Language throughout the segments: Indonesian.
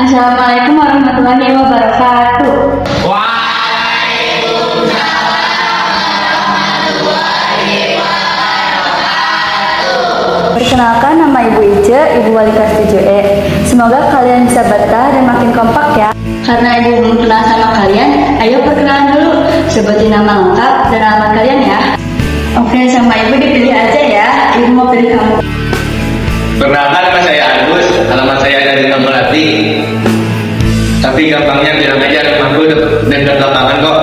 Assalamualaikum warahmatullahi wabarakatuh. Perkenalkan, nama Ibu Ice, Ibu Wali kelas 7E. Semoga kalian bisa betah dan makin kompak ya. Karena Ibu belum kenal sama kalian, ayo perkenalan dulu. Sebutin nama lengkap dan alamat kalian ya. Oke, sama Ibu dipilih aja ya. Ibu mau pilih kamu. Perkenalkan, nama saya Agus, alamat saya ada di Melati. Tapi gampangnya bilang aja rumahku dekat lapangan kok.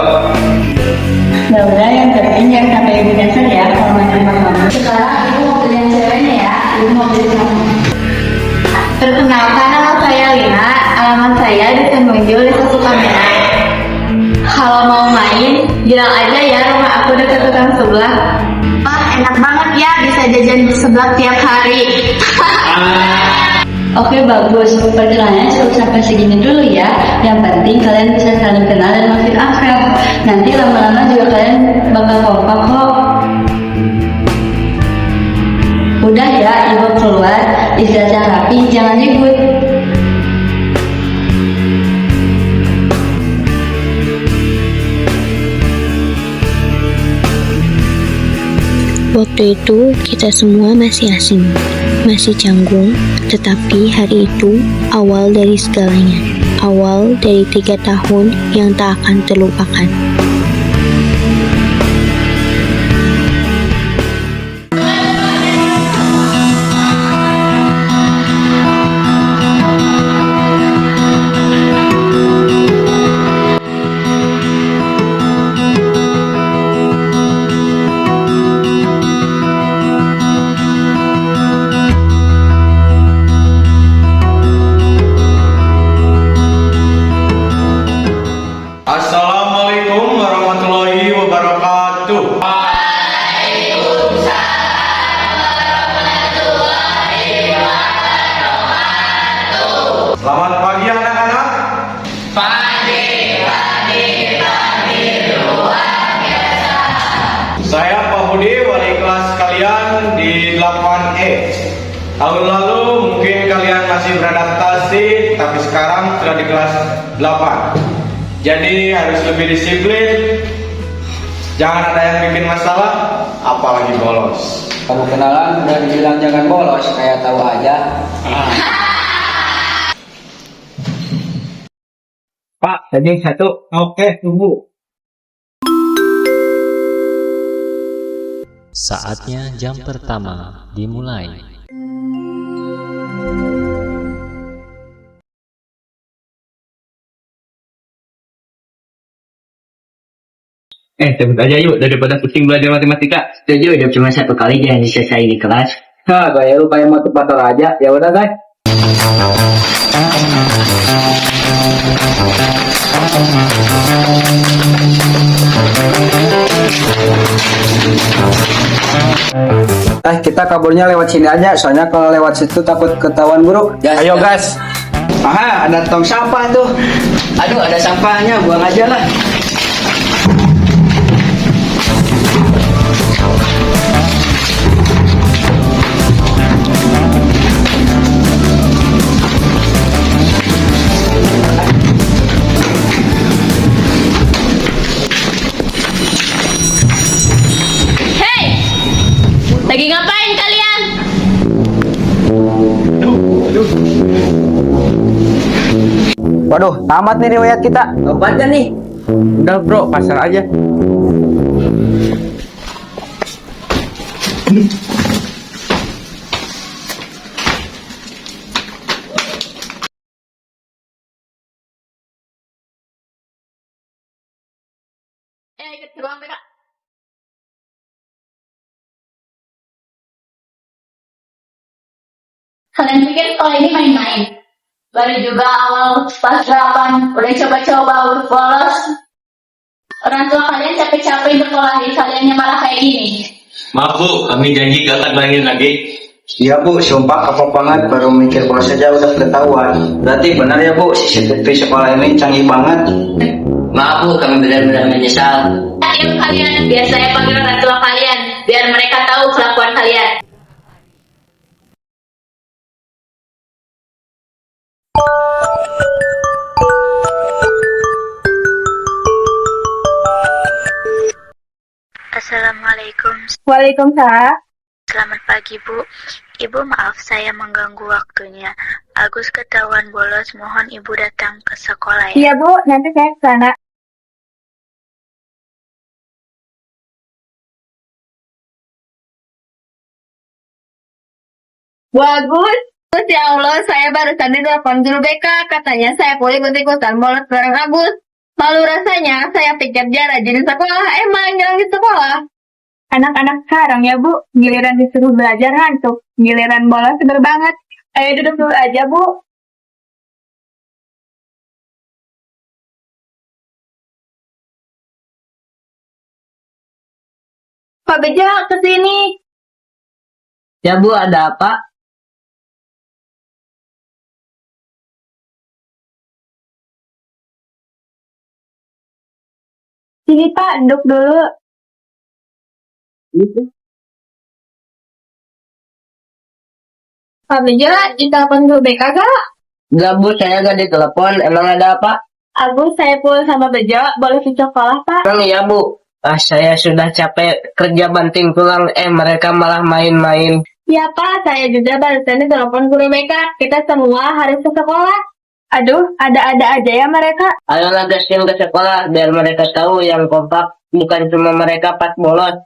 Ya udah, yang penting jangan sampai Ibu nyasar ya kalau main rumah kamu. Sekarang Ibu mau pilih yang ceweknya ya. Ibu mau pilih kamu. Perkenalkan, nama saya Lina. Alamat saya di Semenjul di Sukamena. Kalau mau main, bilang aja ya, rumah aku dekat tukang sebelah. Wah, enak banget ya, bisa jajan di sebelah tiap hari. Oke, bagus. Perkenalannya cukup sampai segini dulu ya. Yang penting kalian bisa saling kenal dan makin akrab. Nanti lama-lama juga kalian bakal kompak kok. Udah ya, Ibu keluar. Istirahat yang rapi, jangan ribut. Waktu itu kita semua masih asing, masih canggung, tetapi hari itu awal dari segalanya. Awal dari 3 tahun yang tak akan terlupakan. Assalamualaikum warahmatullahi wabarakatuh. Selamat pagi anak-anak. Saya Pak Budi, wali kelas kalian di 8E. Tahun lalu mungkin kalian masih beradaptasi, tapi sekarang sudah di kelas 8. Jadi harus lebih disiplin. Jangan ada yang bikin masalah, apalagi bolos. Kamu kenalan udah dibilang jangan bolos, kayak tahu aja. Pak, jadi satu. Oke, tunggu. Saatnya jam pertama dimulai. Cabut aja yuk, daripada pusing belajar matematika. Setuju, hidup cuma satu kali, jangan diselesai di kelas. Gaya lu kayak motivator aja. Ya udah guys. Kita kaburnya lewat sini aja, soalnya kalau lewat situ takut ketahuan guru. Ayo guys. Aha, ada tong sampah tuh. Aduh, ada sampahnya, buang aja lah. Lagi ngapain kalian? Waduh, tamat nih riwayat kita. Baca nih. Udah bro, pasang aja. Ikut ke ruang BK. Kalian pikir kalau ini main-main? Baru juga awal pas 8, udah coba-coba urut bolos. Orang tua kalian capek-capek untuk ngolahin kaliannya malah kayak gini. Maaf bu, kami janji gak akan mainin lagi. Iya bu, sumpah kapok banget, baru mikir bolos aja udah ketahuan. Berarti benar ya bu, CCTV sekolah ini canggih banget. Maaf bu, kami benar-benar menyesal. Ayo kalian, biar saya panggil orang tua kalian, biar mereka tahu kelakuan kalian. Waalaikumsalam. Selamat pagi, Bu. Ibu, maaf saya mengganggu waktunya. Agus ketahuan bolos, mohon Ibu datang ke sekolah ya. Iya, Bu, nanti saya ke sana. Bu Agus, ya Allah, saya barusan ditelepon guru BK, katanya saya boleh ikut-ikutan bolos bareng Agus. Malu rasanya, saya pikir dia rajin di sekolah, emang jarang di sekolah. Anak-anak sekarang ya Bu, giliran disuruh belajar ngantuk, giliran bolos seger banget. Ayo duduk dulu aja Bu. Pak Bejo, kesini. Ya Bu, ada apa? Sini Pak, duduk dulu. Gitu. Pak Bejo, ditelepon guru BK gak? Enggak Bu, saya gak ditelepon. Emang ada apa? Agus, saya pul sama Bejo, boleh ke sekolah Pak? Emang iya Bu. Saya sudah capek kerja banting tulang. Mereka malah main-main. Ya Pak, saya juga barusan ditelepon guru BK. Kita semua harus ke sekolah. Aduh, ada-ada aja ya mereka. Ayolah gaskin ke sekolah biar mereka tahu yang kompak bukan cuma mereka pas bolos.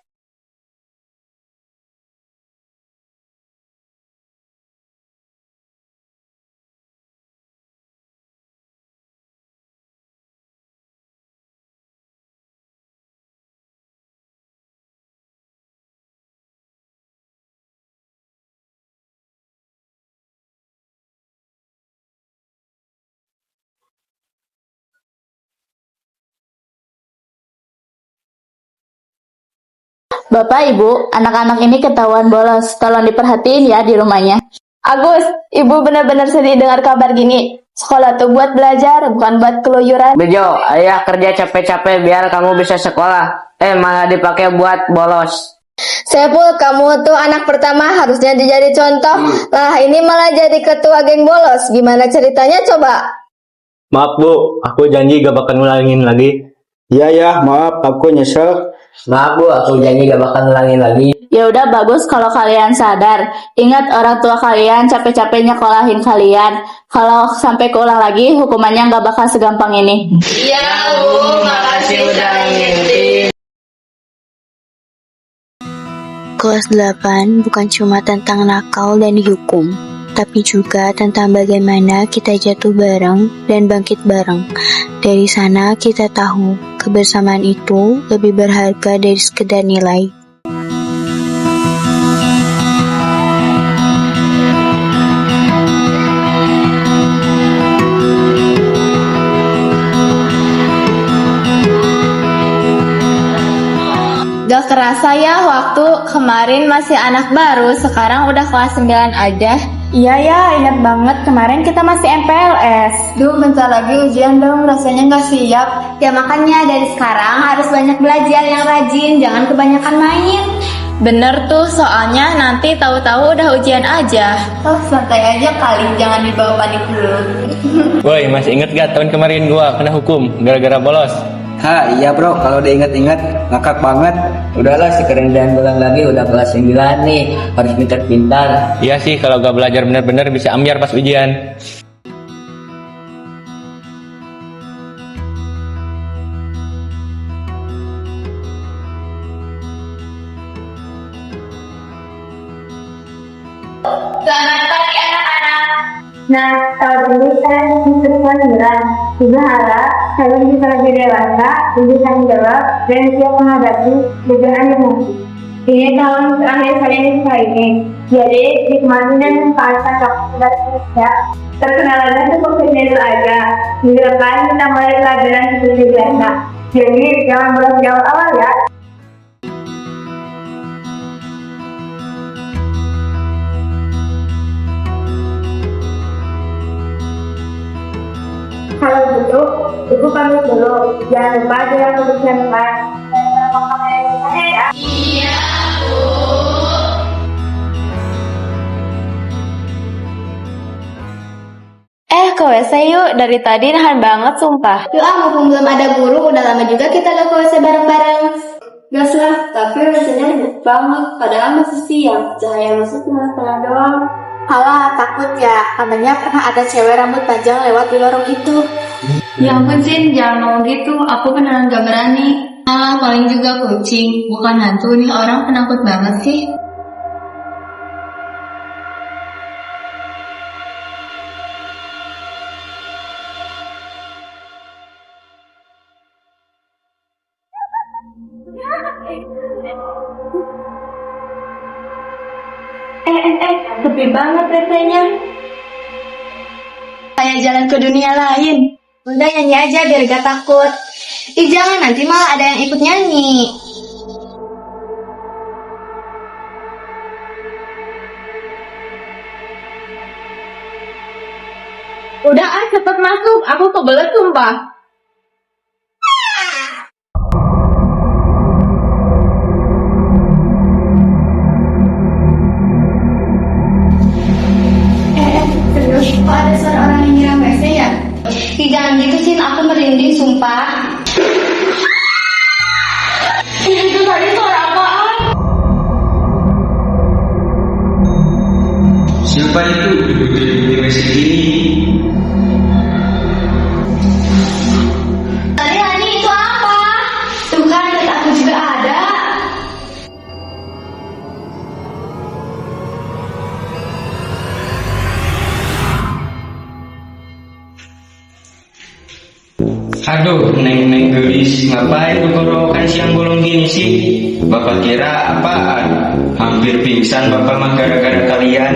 Bapak, Ibu, anak-anak ini ketahuan bolos. Tolong diperhatiin ya di rumahnya. Agus, Ibu benar-benar sedih dengar kabar gini. Sekolah tuh buat belajar, bukan buat keluyuran. Bejo, ayah kerja capek-capek biar kamu bisa sekolah. Malah dipakai buat bolos. Sepul, kamu tuh anak pertama harusnya dijadi contoh. Lah, ini malah jadi ketua geng bolos. Gimana ceritanya coba? Maaf Bu, aku janji gak bakal ngulangin lagi. Iya ya, maaf, aku nyesel. Maaf Bu, aku janji gak bakal ngulangin lagi. Ya udah bagus kalau kalian sadar. Ingat orang tua kalian capek-capek nyekolahin kalian. Kalau sampai keulang lagi, hukumannya nggak bakal segampang ini. Iya Bu, makasih udah ngingetin. Kelas 8 bukan cuma tentang nakal dan dihukum, tapi juga tentang bagaimana kita jatuh bareng dan bangkit bareng. Dari sana kita tahu, kebersamaan itu lebih berharga dari sekedar nilai. Gak kerasa ya waktu kemarin masih anak baru, sekarang udah kelas 9 aja. Iya ya, ingat banget kemarin kita masih MPLS. Duh, bentar lagi ujian dong, rasanya gak siap. Ya makanya dari sekarang harus banyak belajar yang rajin, jangan kebanyakan main. Bener tuh, soalnya nanti tahu-tahu udah ujian aja. Oh, santai aja kali, jangan dibawa panik dulu. Woi, masih inget gak tahun kemarin gua kena hukum gara-gara bolos? Ha, iya bro, kalau diinget-inget ngakak banget. Udahlah, sekarang jangan ulang lagi, udah kelas 9 nih, harus pintar-pintar. Iya sih, kalau gak belajar bener-bener bisa ambiar pas ujian. Selamat pagi anak-anak. Nah, tahun ini saya disebutkan Miran. Juga harap kalian bisa lebih dewasa, lebih tanggung jawab, dan siap menghadapi godaan yang nanti. Ini tahun terakhir kalian di sekolah ini. Jadi, nikmati dan manfaatkan waktu sudah kerja. Perkenalannya cukup kecil dulu aja. Di depan kita mulai pelajaran seperti biasa. Jadi, jangan bolos di awal-awal ya. Kalau gitu, Ibu pamit dulu. Jangan lupa jaga kebersihan kelas. Ya. Iya, Bu. Ke WC yuk. Dari tadi nahan banget, sumpah. Yuk mumpung belum ada guru, udah lama juga kita ke WC bareng-bareng. Gas lah, tapi rasanya ribet banget. Padahal masih siang, cahaya masuk tengah-tengah doang. Halah, takut ya. Katanya pernah ada cewek rambut panjang lewat di lorong itu. Ya ampun Sin, jangan ngomong gitu. Aku beneran gak berani. Ah, paling juga kucing. Bukan hantu nih, orang penakut banget sih. Sepi banget rasanya. Kayak jalan ke dunia lain. Udah nyanyi aja biar gak takut. Ih jangan, nanti malah ada yang ikut nyanyi. Udah cepet masuk. Aku kebelet sumpah. Terus kok ada suara orang yang nyiram WC ya? Ih jangan gitu Sin, aku merinding sumpah. Itu tadi suara apaan? Siapa itu di WC ini? Tadi Hani itu apa? Tuh kan, kata aku juga ada. Aduh, neng gelis, ngapain gorokan siang bolong gini sih? Bapak kira apaan? Hampir pingsan bapak mah gara-gara kalian.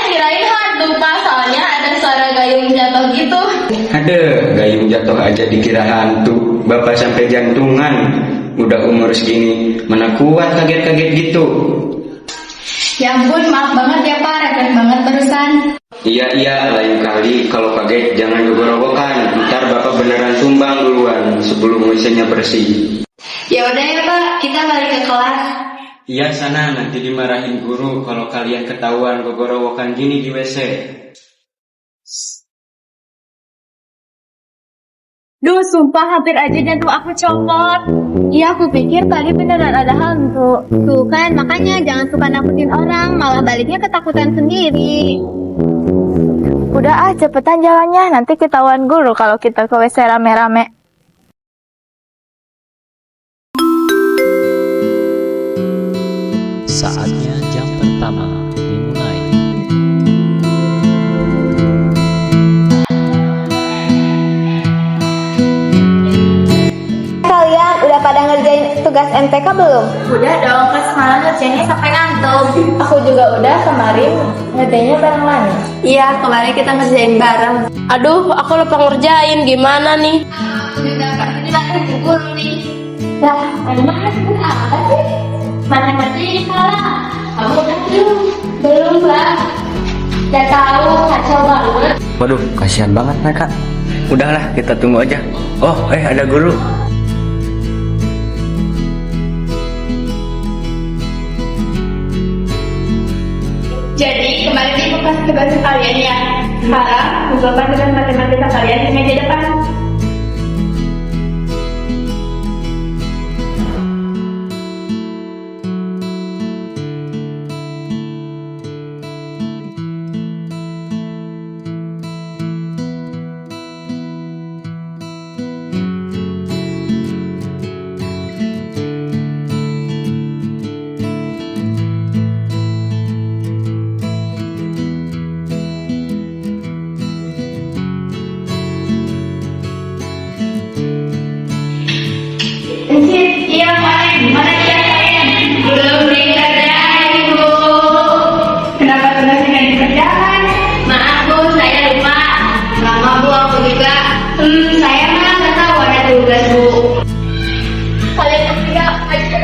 Kirain hantu Pak, soalnya ada suara gayung jatuh gitu. Ada gayung jatuh aja dikira hantu. Bapak sampai jantungan. Udah umur segini, mana kuat kaget-kaget gitu. Ya ampun, maaf banget ya Pak, refleks banget barusan. Iya, lain kali kalau kaget jangan gogor-gogokan. Ntar bapak beneran tumbang duluan sebelum WC-nya bersih. Ya udah ya Pak, kita balik ke kelas. Iya sana, nanti dimarahin guru kalau kalian ketahuan gogor-gogokan gini di WC. Duh, sumpah hampir aja jantung aku copot. Iya aku pikir tadi beneran ada hantu. Tuh kan, makanya jangan suka nakutin orang, malah baliknya ketakutan sendiri. Udah cepetan jalannya, nanti ketahuan guru kalau kita ke WC rame-rame. Saatnya jam pertama dimulai. Kalian udah pada ngerjain tugas MTK belum? Udah dong, pas semalam ngerjainnya sampai ngantuk. Aku juga udah kemarin ngerjainnya bareng Lani. Iya, kemarin kita ngerjain bareng. Aduh, aku lupa ngerjain. Gimana nih? Aku juga gak ini lagi di guru nih. Lah, mana sih apa sih? Mana ngerjain salah? Kamu udah belum lah. Gak tahu, kacau banget. Waduh, kasihan banget mereka. Udahlah, kita tunggu aja. Oh, ada guru. Jadi kemarin ibu kasih tugas kalian ya. Sekarang hubungkan dengan matematika kalian di meja depan. Iya, mana dia kalian? Belum dikerjain, Bu. Kenapa tugasnya nggak dikerjakan? Maaf, Bu, saya lupa. Lama, Bu, aku juga. Saya mah nggak tahu ada tugas, Bu. Kalian bertiga aja.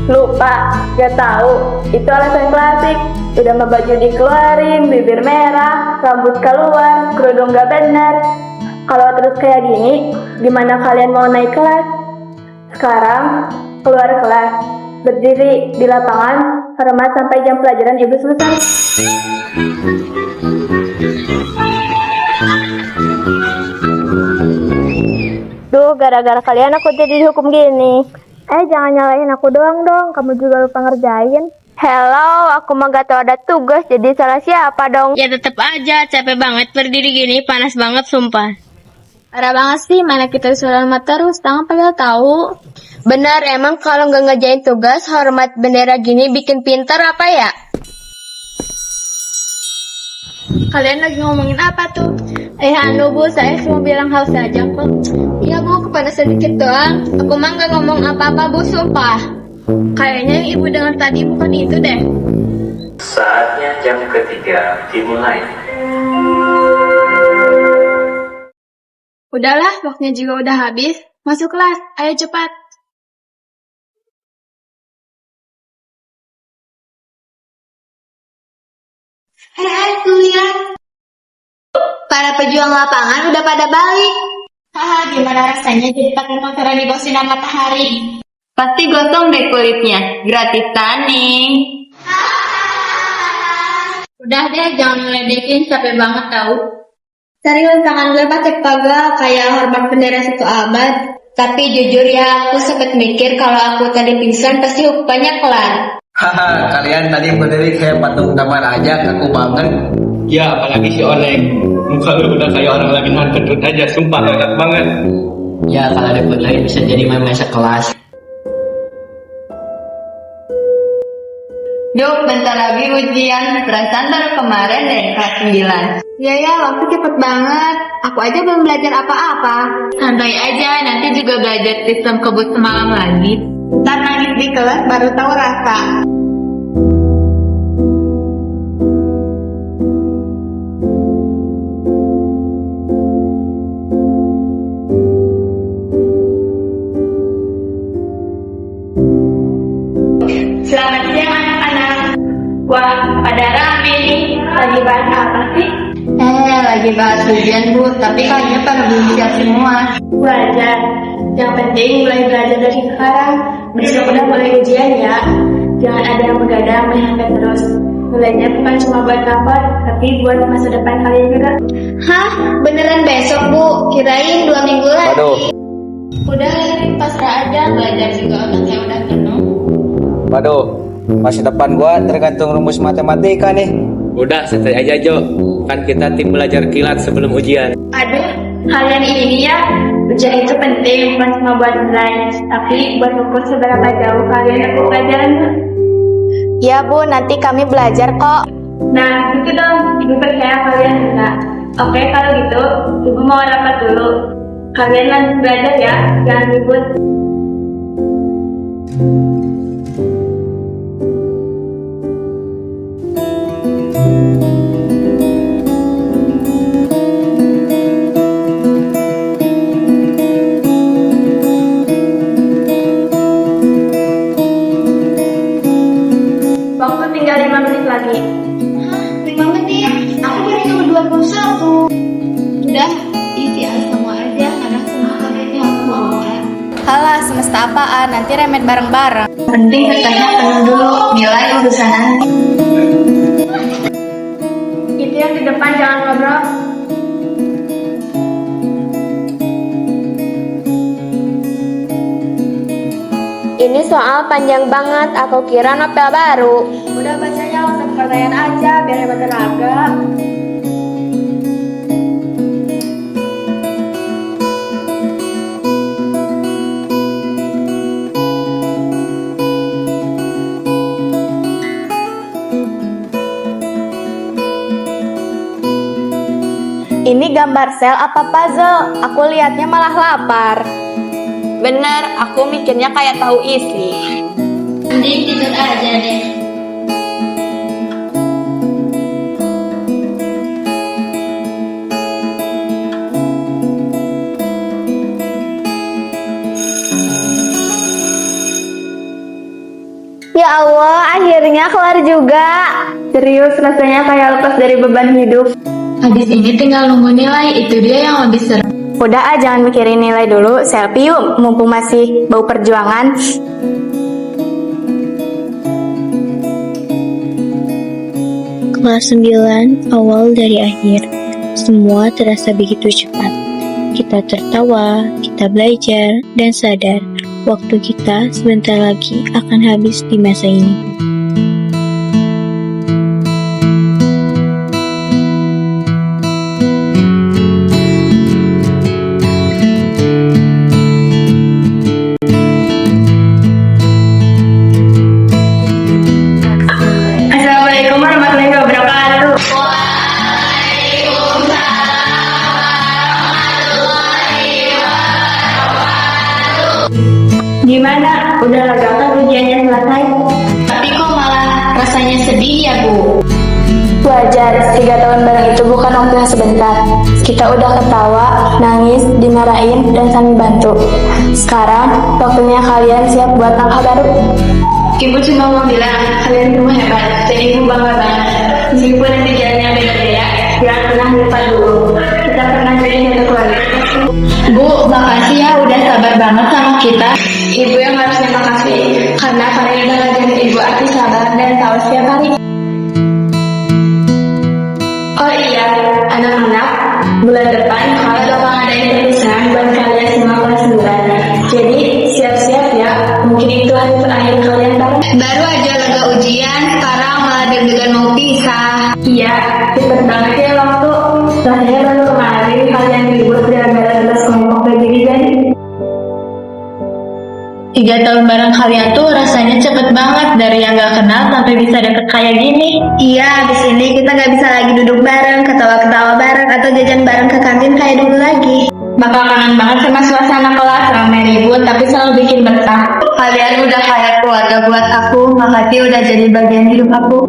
Lupa, gak tahu. Itu alasan klasik. Udah mah baju dikeluarin, bibir merah, rambut keluar, kerudung gak benar. Kalau terus kayak gini, gimana kalian mau naik kelas? Sekarang, keluar kelas. Berdiri di lapangan, hormat sampai jam pelajaran ibu selesai. Duh, gara-gara kalian aku jadi dihukum gini. Jangan nyalain aku doang dong, kamu juga lupa ngerjain. Hello, aku mah gak tau ada tugas, jadi salah siapa dong? Ya tetep aja, capek banget berdiri gini, panas banget sumpah. Parah banget sih, mana kita disuruh hormat terus, tangan padahal tahu. Benar, emang kalau nggak ngerjain tugas, hormat bendera gini bikin pintar apa ya? Kalian lagi ngomongin apa tuh? Anu Bu, saya cuma bilang hal saja kok. Iya Bu, kepanasan dikit doang. Aku mah nggak ngomong apa-apa Bu, sumpah. Kayaknya yang ibu dengar tadi bukan itu deh. Saatnya jam ketiga dimulai. Udahlah, waktunya juga udah habis. Masuk kelas, ayo cepat. Tuh lihat. Para pejuang lapangan udah pada balik. Haha, gimana rasanya jadi pakai motoran di bawah sinar matahari? Pasti gosong deh kulitnya, gratis tanning. Udah deh, jangan ngeledekin, capek banget tahu. Serius, tangan gue pakai pagal kayak hormat bendera 1 abad. Tapi jujur ya, aku sempet mikir kalau aku tadi pingsan pasti hukumannya kelar. Haha, kalian tadi berdiri kayak patung gambar aja, kaku banget. Ya, apalagi si Oleng. Muka lu udah kayak orang lagi nonton kentut aja, sumpah enak banget. Ya, kalau debut lagi bisa jadi meme sekelas. Duk, bentar lagi ujian. Perasaan baru kemarin deh, kelas 9. Ya, waktu cepet banget. Aku aja belum belajar apa-apa. Santai aja, nanti juga belajar sistem kebut semalam lagi. Ntar nangis di kelas baru tahu rasa. Selamat siang anak-anak. Wah, pada rame nih. Lagi bahas apa sih? Lagi bahas ujian Bu, tapi kayaknya pada belum siap semua. Belajar. Yang penting mulai belajar dari sekarang. Besok udah mulai ujian ya. Jangan ada yang begadang main HP terus. Nilainya bukan cuma buat rapor, tapi buat masa depan kalian juga. Hah? Beneran besok Bu? Kirain 2 minggu lagi. Waduh, Udah pasrah aja, belajar juga otaknya udah penuh. waduh, masa depan gua tergantung rumus matematika nih. Udah, santai aja Jo. Kan kita tim belajar kilat sebelum ujian. Aduh, kalian ini ya. Ujian itu penting, bukan cuma buat nilai, tapi buat ukur seberapa jauh kalian ikut pelajarannya. Ya Bu, nanti kami belajar kok. Nah, gitu dong. Ibu percaya kalian bisa. Oke, kalau gitu, Ibu mau rapat dulu. Kalian lanjut belajar ya, jangan ribut. Waktu tinggal 5 menit lagi. 5 menit? Aku baru nomor 21. Udah, isi semua aja. Karena semua kalian aku mau. Halah, semesta apaan? Nanti remet bareng-bareng. Penting kertasnya penuh dulu, nilai urusan nanti. Itu yang di depan jangan ngobrol. Ini soal panjang banget, aku kira novel baru. Udah bacanya langsung pertanyaan aja, biar hebat tenaga. Ini gambar sel apa puzzle? Aku lihatnya malah lapar. Bener, aku mikirnya kayak tahu isi. Mending tidur aja deh. Ya Allah, akhirnya kelar juga. Serius, rasanya kayak lepas dari beban hidup. Habis ini tinggal nunggu nilai, itu dia yang lebih seru. Udah jangan mikirin nilai dulu, selfie yuk, mumpung masih bau perjuangan. Kelas 9 awal dari akhir. Semua terasa begitu cepat. Kita tertawa, kita belajar, dan sadar waktu kita sebentar lagi akan habis di masa ini. Assalamualaikum warahmatullahi wabarakatuh. Gimana? Udah lega kan ujiannya selesai? Tapi kok malah rasanya sedih ya, Bu? Wajar, 3 tahun bareng itu bukan waktu yang sebentar. Kita udah ketawa, nangis, dimarahin, dan saling bantu. Sekarang, waktunya kalian siap buat langkah baru. Ibu cuma mau bilang, kalian semua hebat, dan Ibu bangga banget. Meskipun nanti jalannya beda-beda, jangan pernah lupa dulu. Kita pernah jadi satu keluarga. Bu, makasih ya udah sabar banget sama kita. Ibu yang harusnya makasih, karena kalian udah ngajarin Ibu arti sabar dan tahu setiap hari. Oh iya, anak-anak, bulan depan kalau bakal ngadain perpisahan buat kalian semua kelas 9. Jadi, siap-siap ya, mungkin itu hari terakhir kalian bareng. Baru aja lega ujian, sekarang malah deg-degan mau pisah. Iya, cepet banget ya waktu. Rasanya baru kemarin kalian ribut gara-gara tugas kelompok jadi. 3 tahun bareng kalian tuh rasanya cepet banget, dari yang gak kenal sampai bisa deket kayak gini. Iya, abis ini kita gak bisa lagi duduk bareng, ketawa-ketawa bareng, atau jajan bareng ke kantin kayak dulu lagi. Bakal kangen banget sama suasana kelas, ramai ribut, tapi selalu bikin betah. Kalian udah kayak keluarga buat aku, makasih udah jadi bagian hidup aku.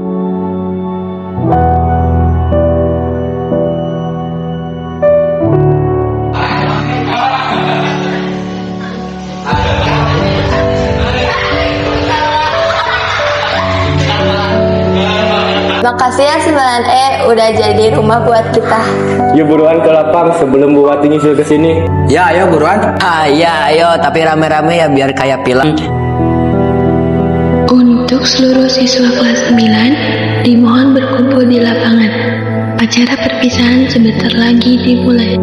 Makasih ya 9E udah jadi rumah buat kita. Yuk buruan ke lapang sebelum Bu Wati nyusul ke sini. Ya, ayo buruan. Ya ayo, tapi rame-rame ya biar kayak film. Untuk seluruh siswa kelas 9, dimohon berkumpul di lapangan. Acara perpisahan sebentar lagi dimulai.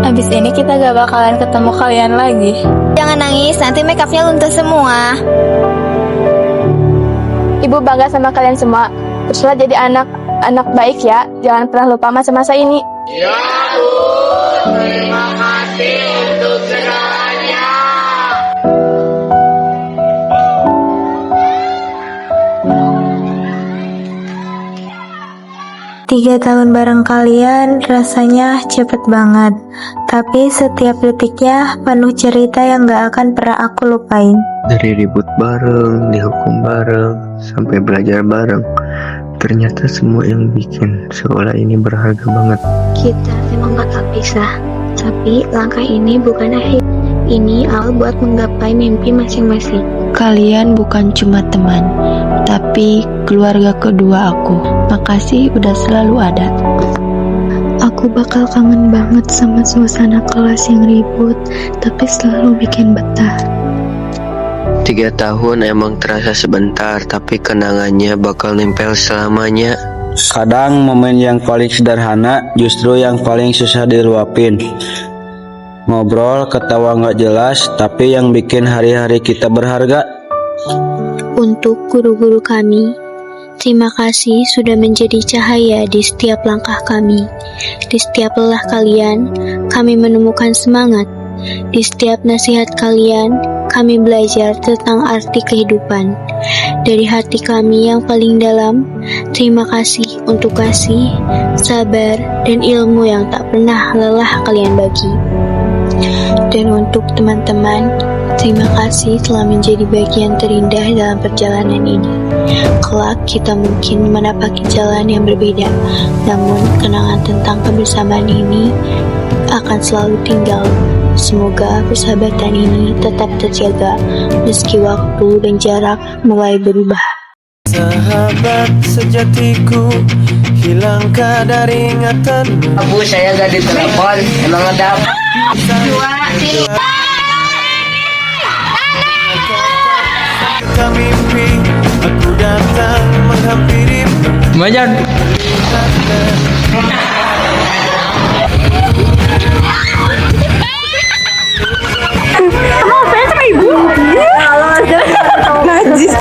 Abis ini kita gak bakalan ketemu kalian lagi. Jangan nangis, nanti make upnya luntur semua. Ibu bangga sama kalian semua. Teruslah jadi anak baik ya. Jangan pernah lupa masa-masa ini. Ya Bu, terima kasih untuk segalanya. 3 tahun bareng kalian rasanya cepet banget. Tapi setiap detiknya penuh cerita yang gak akan pernah aku lupain. Dari ribut bareng, dihukum bareng, sampai belajar bareng. Ternyata semua yang bikin sekolah ini berharga banget. Kita emang bakal pisah, tapi langkah ini bukan akhir. Ini awal buat menggapai mimpi masing-masing. Kalian bukan cuma teman, tapi keluarga kedua aku. Makasih udah selalu ada. Aku bakal kangen banget sama suasana kelas yang ribut, tapi selalu bikin betah. 3 tahun emang terasa sebentar, tapi kenangannya bakal nempel selamanya. Kadang momen yang paling sederhana justru yang paling susah diluapin. Ngobrol, ketawa gak jelas, tapi yang bikin hari-hari kita berharga. Untuk guru-guru kami, terima kasih sudah menjadi cahaya di setiap langkah kami. Di setiap lelah kalian, kami menemukan semangat. Di setiap nasihat kalian, kami belajar tentang arti kehidupan. Dari hati kami yang paling dalam, terima kasih untuk kasih, sabar, dan ilmu yang tak pernah lelah kalian bagi. Dan untuk teman-teman, terima kasih telah menjadi bagian terindah dalam perjalanan ini. Kelak kita mungkin menapaki jalan yang berbeda, namun kenangan tentang kebersamaan ini akan selalu tinggal. Semoga persahabatan ini tetap terjaga meski waktu dan jarak mulai berubah. Sahabat sejatiku, hilangkah dari ingatanmu? Bu, saya gak ditelepon, emang ada apa? Mimpi, aku datang menghampirimu. Majan. Kamu apa sama ibu? Halo, najis.